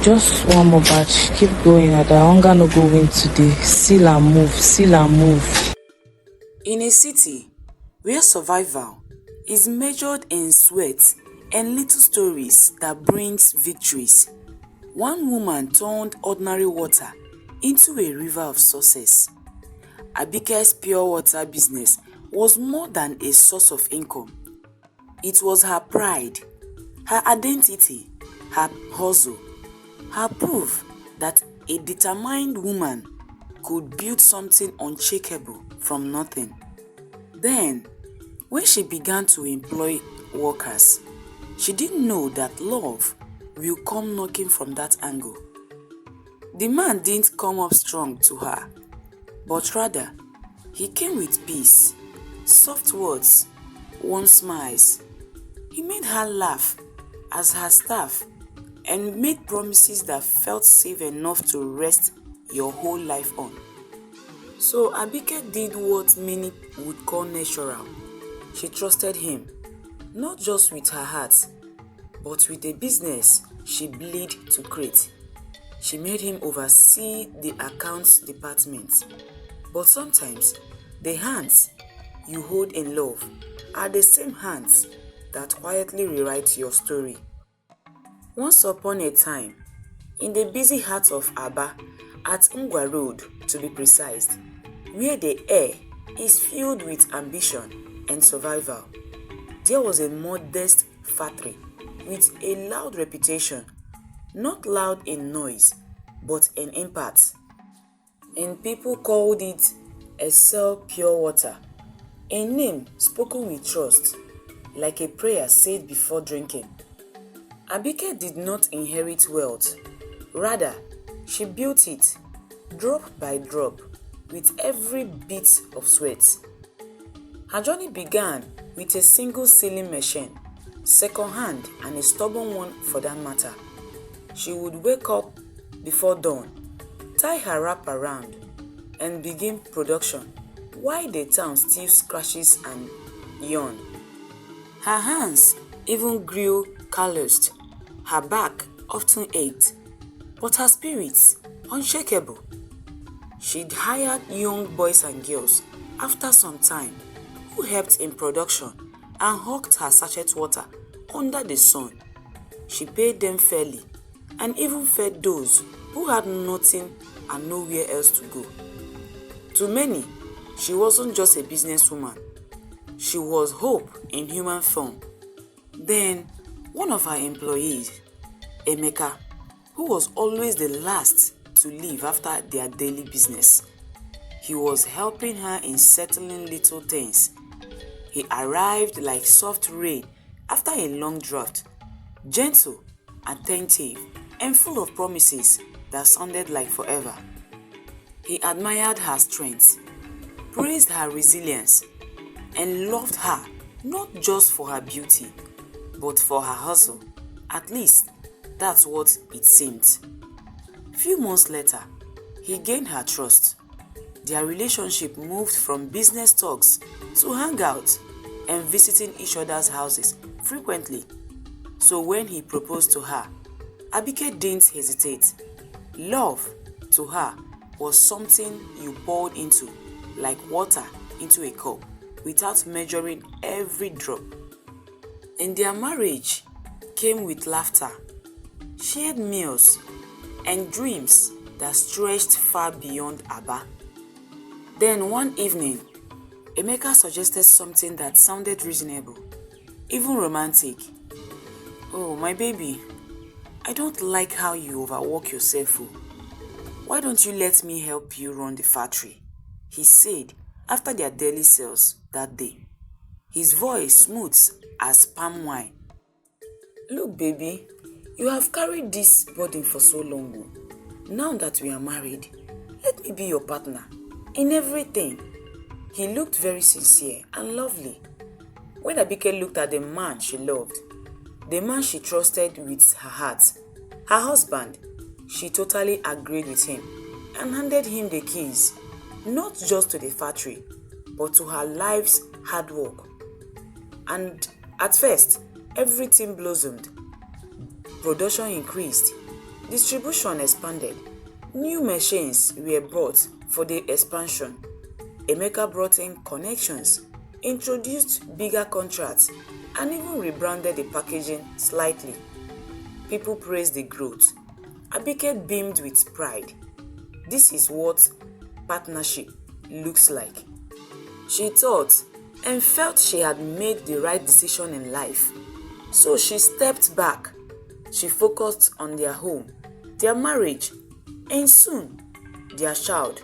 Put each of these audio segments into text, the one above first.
Just one more batch. Keep going. The hunger no go win today. Seal and move. Seal and move. In a city where survival is measured in sweat and little stories that brings victories, one woman turned ordinary water into a river of success. Abike's pure water business was more than a source of income. It was her pride, her identity, her hustle, her proof that a determined woman could build something unshakable from nothing. Then, when she began to employ workers, she didn't know that love will come knocking from that angle. The man didn't come up strong to her, but rather, he came with peace, soft words, warm smiles. He made her laugh as her staff and made promises that felt safe enough to rest your whole life on. So Abike did what many would call natural. She trusted him, not just with her heart, but with a business she bled to create. She made him oversee the accounts department. But sometimes, the hands you hold in love are the same hands that quietly rewrite your story. Once upon a time, in the busy heart of Aba, at Ngwa Road to be precise, where the air is filled with ambition and survival, there was a modest factory with a loud reputation, not loud in noise, but in impact. And people called it Excel Pure Water, a name spoken with trust, like a prayer said before drinking. Abike did not inherit wealth. Rather, she built it, drop by drop, with every bit of sweat. Her journey began with a single sewing machine, second-hand and a stubborn one for that matter. She would wake up before dawn, tie her wrap around, and begin production while the town still scratches and yawned. Her hands even grew calloused, her back often ached, but her spirits unshakable. She'd hired young boys and girls after some time who helped in production and hawked her sachet water under the sun. She paid them fairly and even fed those who had nothing and nowhere else to go. To many, she wasn't just a businesswoman. She was hope in human form. Then, one of her employees, Emeka, who was always the last to leave after their daily business, he was helping her in settling little things. He arrived like soft rain after a long drought, gentle, attentive, and full of promises that sounded like forever. He admired her strength, praised her resilience, and loved her not just for her beauty, but for her hustle. At least, that's what it seemed. Few months later, he gained her trust. Their relationship moved from business talks to hangouts and visiting each other's houses frequently. So when he proposed to her, Abike didn't hesitate. Love, to her, was something you poured into, like water into a cup, without measuring every drop. And their marriage came with laughter, shared meals, and dreams that stretched far beyond Aba. Then one evening, Emeka suggested something that sounded reasonable, even romantic. "Oh, my baby, I don't like how you overwork yourself. Why don't you let me help you run the factory?" he said after their daily sales that day. His voice smooth as palm wine. "Look, baby, you have carried this burden for so long. Now that we are married, let me be your partner in everything." He looked very sincere and lovely. When Abike looked at the man she loved, the man she trusted with her heart, her husband, she totally agreed with him and handed him the keys, not just to the factory, but to her life's hard work. And at first, everything blossomed. Production increased, Distribution expanded. New machines were bought for the expansion. Emeka brought in connections, introduced bigger contracts, and even rebranded the packaging slightly. People praised the growth. Abike beamed with pride. This is what partnership looks like. She thought and felt she had made the right decision in life. So she stepped back. She focused on their home, their marriage, and soon, their child.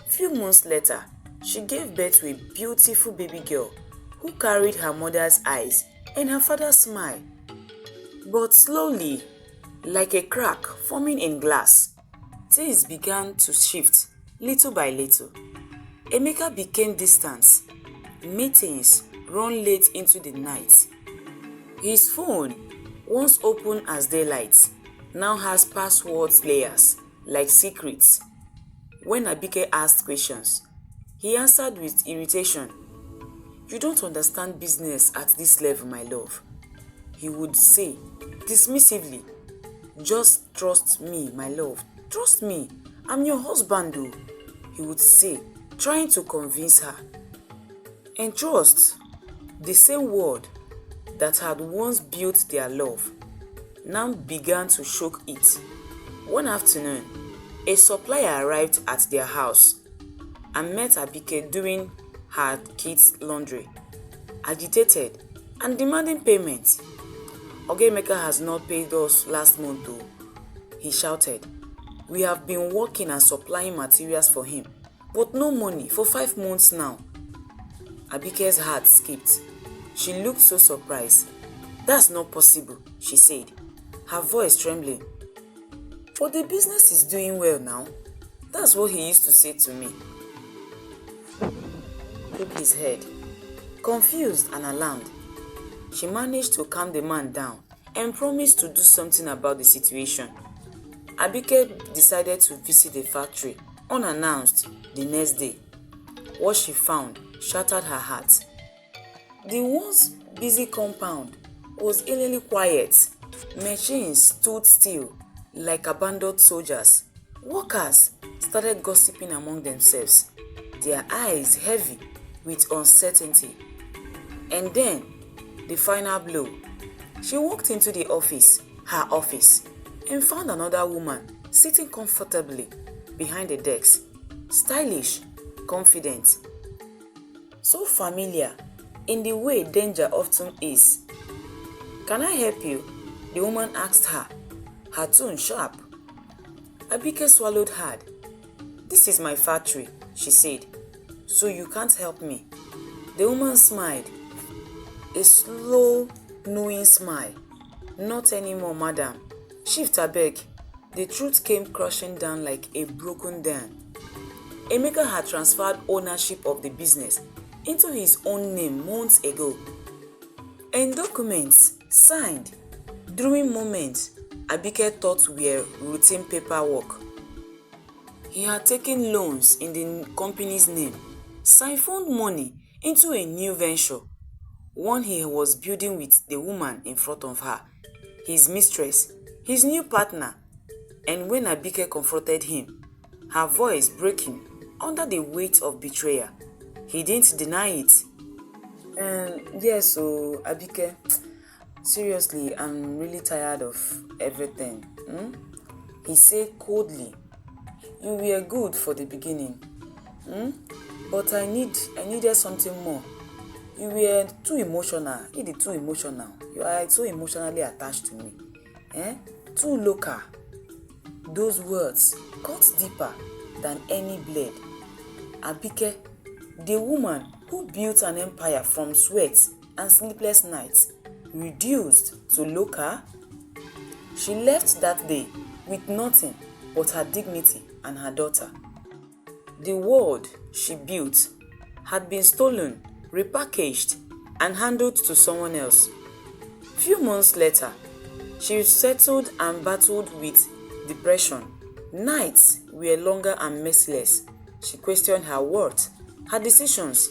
Few months later, she gave birth to a beautiful baby girl who carried her mother's eyes and her father's smile. But slowly, like a crack forming in glass, things began to shift little by little. Emeka became distant. Meetings run late into the night. His phone, once open as daylight, now has password layers like secrets. When Abike asked questions, he answered with irritation. "You don't understand business at this level, my love," he would say dismissively. "Just trust me, my love. Trust me. I'm your husband, though," he would say, trying to convince her. And trust, the same word that had once built their love, now began to shock it. One afternoon, a supplier arrived at their house and met Abike doing her kids' laundry, agitated and demanding payment. "Emeka has not paid us last month though," he shouted. "We have been working and supplying materials for him, but no money for 5 months now." Abike's heart skipped. She looked so surprised. "That's not possible," she said, her voice trembling. "But the business is doing well now. That's what he used to say to me." He shook his head, confused and alarmed. She managed to calm the man down and promised to do something about the situation. Abike decided to visit the factory unannounced the next day. What she found shattered her heart. The once busy compound was eerily quiet. Machines stood still like abandoned soldiers. Workers started gossiping among themselves, their eyes heavy with uncertainty. And then, the final blow. She walked into the office, her office, and found another woman sitting comfortably behind the desk, stylish, confident. So familiar in the way danger often is. "Can I help you?" the woman asked her, her tone sharp. Abike swallowed hard. "This is my factory," she said, "so you can't help me." The woman smiled, a slow, knowing smile. "Not anymore, madam. Shift abeg." The truth came crashing down like a broken dam. Emeka had transferred ownership of the business into his own name months ago. And documents signed during moments Abike thought were routine paperwork. He had taken loans in the company's name, siphoned money into a new venture, one he was building with the woman in front of her, his mistress, his new partner. And when Abike confronted him, her voice breaking under the weight of betrayal, he didn't deny it. "Yes, so Abike, seriously, I'm really tired of everything," he said coldly. "You were good for the beginning, but I needed something more. You were too emotional. You are too emotional. You are so emotionally attached to me. Too local." Those words cut deeper than any blade. Abike, the woman who built an empire from sweat and sleepless nights, reduced to local. She left that day with nothing but her dignity and her daughter. The world she built had been stolen, repackaged, and handed to someone else. Few months later, she settled and battled with depression. Nights were longer and merciless. She questioned her worth, her decisions,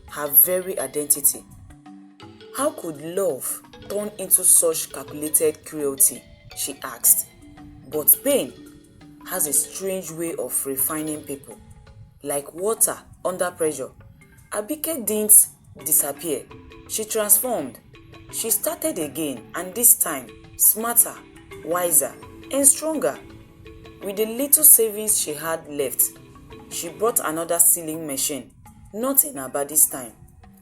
her very identity. How could love turn into such calculated cruelty? She asked. But pain has a strange way of refining people. Like water under pressure, Abike didn't disappear. She transformed. She started again, and this time, smarter, wiser, and stronger. With the little savings she had left, she bought another sewing machine, not in Aba this time,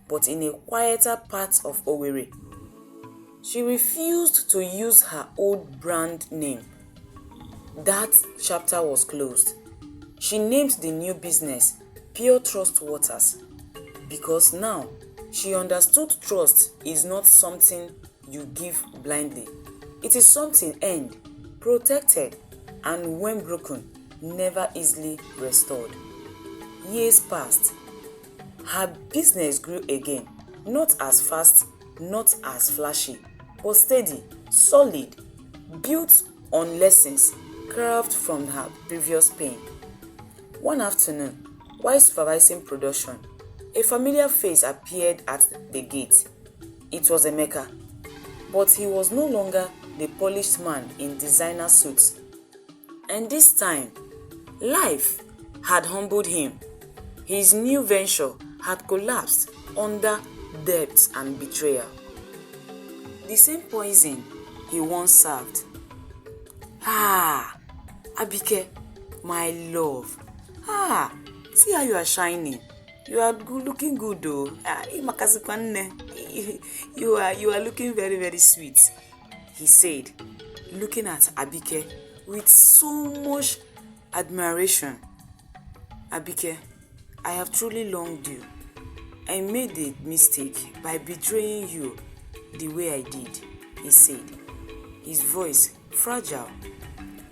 but in a quieter part of Owerri. She refused to use her old brand name. That chapter was closed. She named the new business Pure Trust Waters because now she understood trust is not something you give blindly. It is something earned, protected, and when broken, never easily restored. Years passed. Her business grew again, not as fast, not as flashy, but steady, solid, built on lessons carved from her previous pain. One afternoon, while supervising production, a familiar face appeared at the gate. It was Emeka, but he was no longer the polished man in designer suits. And this time, life had humbled him. His new venture had collapsed under debt and betrayal. The same poison he once served. Abike, my love. See how you are shining. You are good, looking good though. You are looking very, very sweet, he said, looking at Abike with so much admiration. Abike, I have truly longed you. I made a mistake by betraying you the way I did, he said, his voice fragile.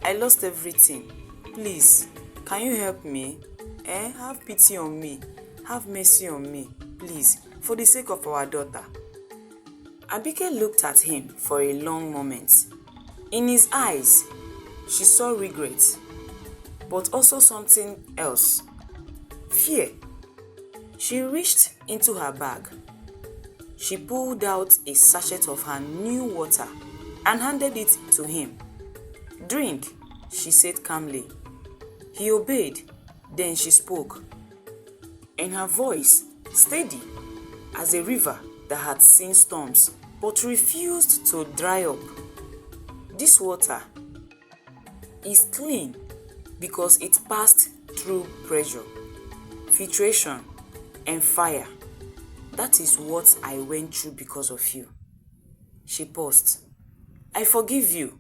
I lost everything. Please, can you help me? Have pity on me. Have mercy on me, please, for the sake of our daughter. Abike looked at him for a long moment. In his eyes, she saw regret, but also something else. Fear. She reached into her bag. She pulled out a sachet of her new water and handed it to him. Drink, she said calmly. He obeyed. Then she spoke. And her voice, steady as a river that had seen storms but refused to dry up. This water is clean because it passed through pressure, filtration, and fire. That is what I went through because of you. She paused. I forgive you,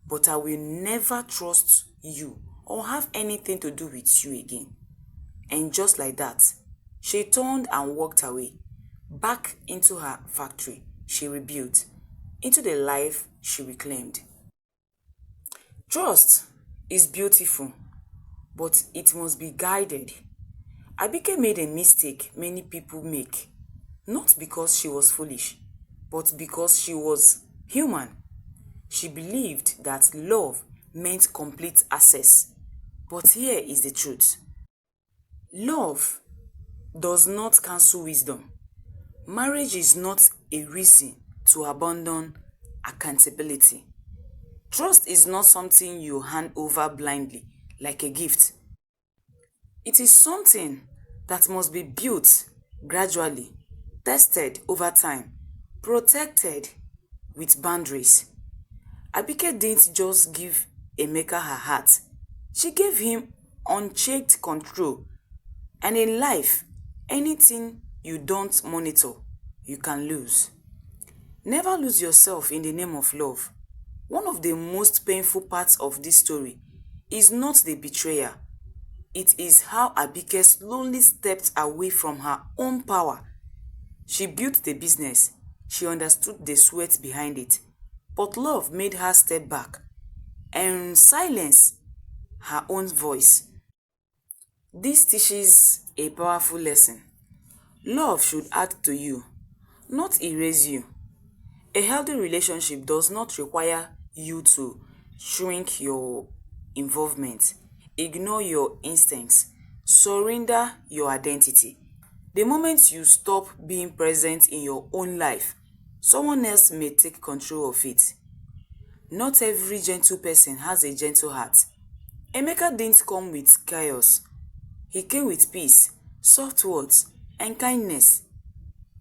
but I will never trust you or have anything to do with you again. And just like that, she turned and walked away, back into her factory she rebuilt, into the life she reclaimed. Trust is beautiful, but it must be guided. Abike made a mistake many people make, not because she was foolish, but because she was human. She believed that love meant complete access. But here is the truth. Love does not cancel wisdom. Marriage is not a reason to abandon accountability. Trust is not something you hand over blindly like a gift. It is something that must be built gradually, tested over time, protected with boundaries. Abike didn't just give Emeka her heart. She gave him unchecked control. And in life, anything you don't monitor, you can lose. Never lose yourself in the name of love. One of the most painful parts of this story is not the betrayal. It is how Abike slowly stepped away from her own power. She built the business. She understood the sweat behind it. But love made her step back and silence her own voice. This teaches a powerful lesson. Love should add to you, not erase you. A healthy relationship does not require you to shrink your involvement, ignore your instincts, surrender your identity. The moment you stop being present in your own life, someone else may take control of it. Not every gentle person has a gentle heart. Emeka didn't come with chaos. He came with peace, soft words, and kindness.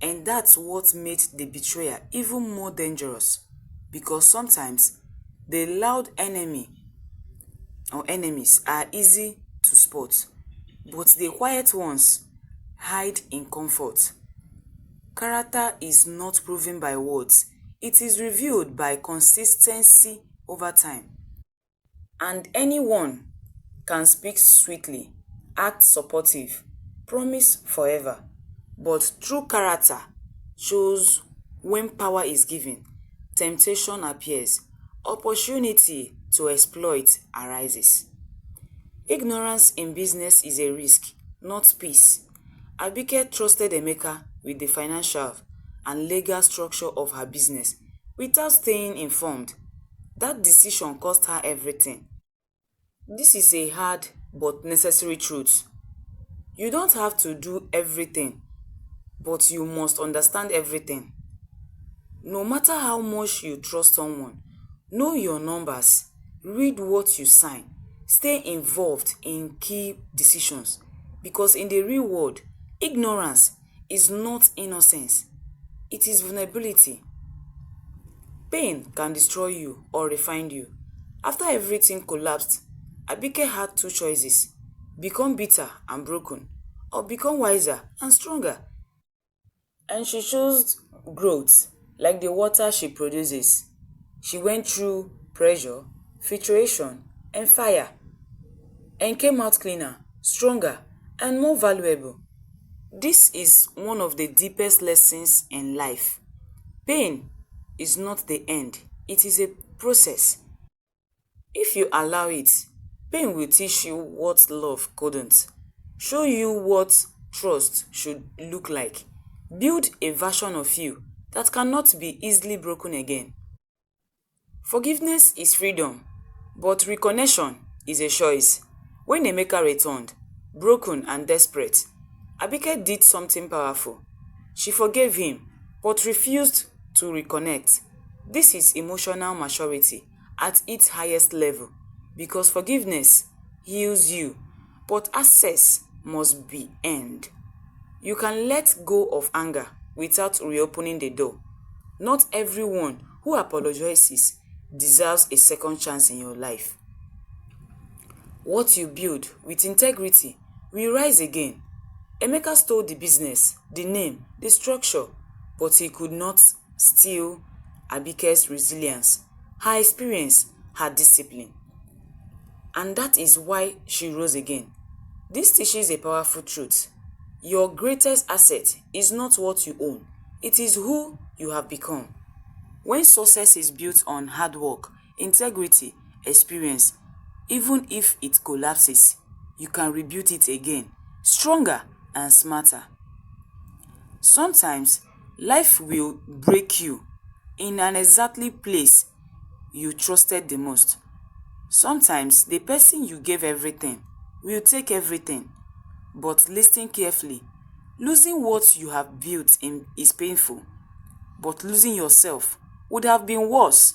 And that's what made the betrayer even more dangerous. Because sometimes the loud enemy or enemies are easy to spot, but the quiet ones hide in comfort. Character is not proven by words, it is revealed by consistency over time. And anyone can speak sweetly, act supportive, promise forever, but true character shows when power is given, temptation appears, opportunity to exploit arises. Ignorance in business is a risk, not peace. Abike trusted Emeka with the financial and legal structure of her business without staying informed. That decision cost her everything. This is a hard but necessary truth. You don't have to do everything, but you must understand everything. No matter how much you trust someone, know your numbers, read what you sign, stay involved in key decisions, because in the real world, ignorance is not innocence, it is vulnerability. Pain can destroy you or refine you. After everything collapsed, Abike had two choices: become bitter and broken, or become wiser and stronger. And she chose growth, like the water she produces. She went through pressure, filtration, and fire, and came out cleaner, stronger, and more valuable. This is one of the deepest lessons in life. Pain is not the end, it is a process. If you allow it, pain will teach you what love couldn't, show you what trust should look like, build a version of you that cannot be easily broken again. Forgiveness is freedom, but reconnection is a choice. When Emeka returned, broken and desperate, Abike did something powerful. She forgave him, but refused to reconnect. This is emotional maturity at its highest level, because forgiveness heals you, but access must be earned. You can let go of anger without reopening the door. Not everyone who apologizes deserves a second chance in your life. What you build with integrity will rise again. Emeka stole the business, the name, the structure, but he could not steal Abike's resilience, her experience, her discipline. And that is why she rose again. This teaches a powerful truth. Your greatest asset is not what you own, it is who you have become. When success is built on hard work, integrity, experience, even if it collapses, you can rebuild it again, stronger and smarter. Sometimes, life will break you in an exactly place you trusted the most. Sometimes, the person you gave everything will take everything. But listen carefully. Losing what you have built is painful, but losing yourself would have been worse.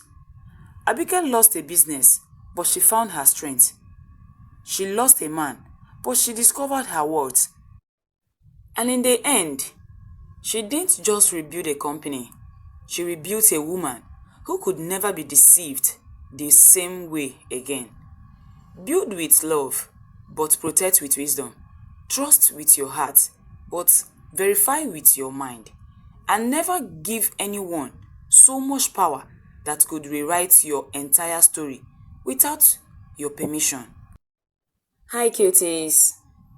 Abike lost a business, but she found her strength. She lost a man, but she discovered her worth. And in the end, she didn't just rebuild a company, she rebuilt a woman who could never be deceived the same way again. Build with love, but protect with wisdom. Trust with your heart, but verify with your mind. And never give anyone so much power that could rewrite your entire story without your permission. Hi cuties,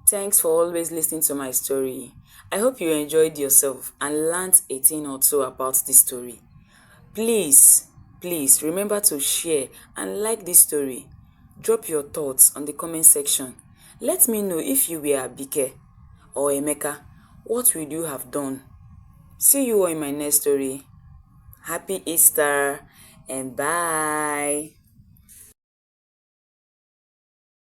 thanks for always listening to my story. I hope you enjoyed yourself and learned a thing or two about this story. Please remember to share and like this story. Drop your thoughts on the comment section. Let me know if you were Abike or Emeka, what would you have done? See you all in my next story. Happy Easter and bye.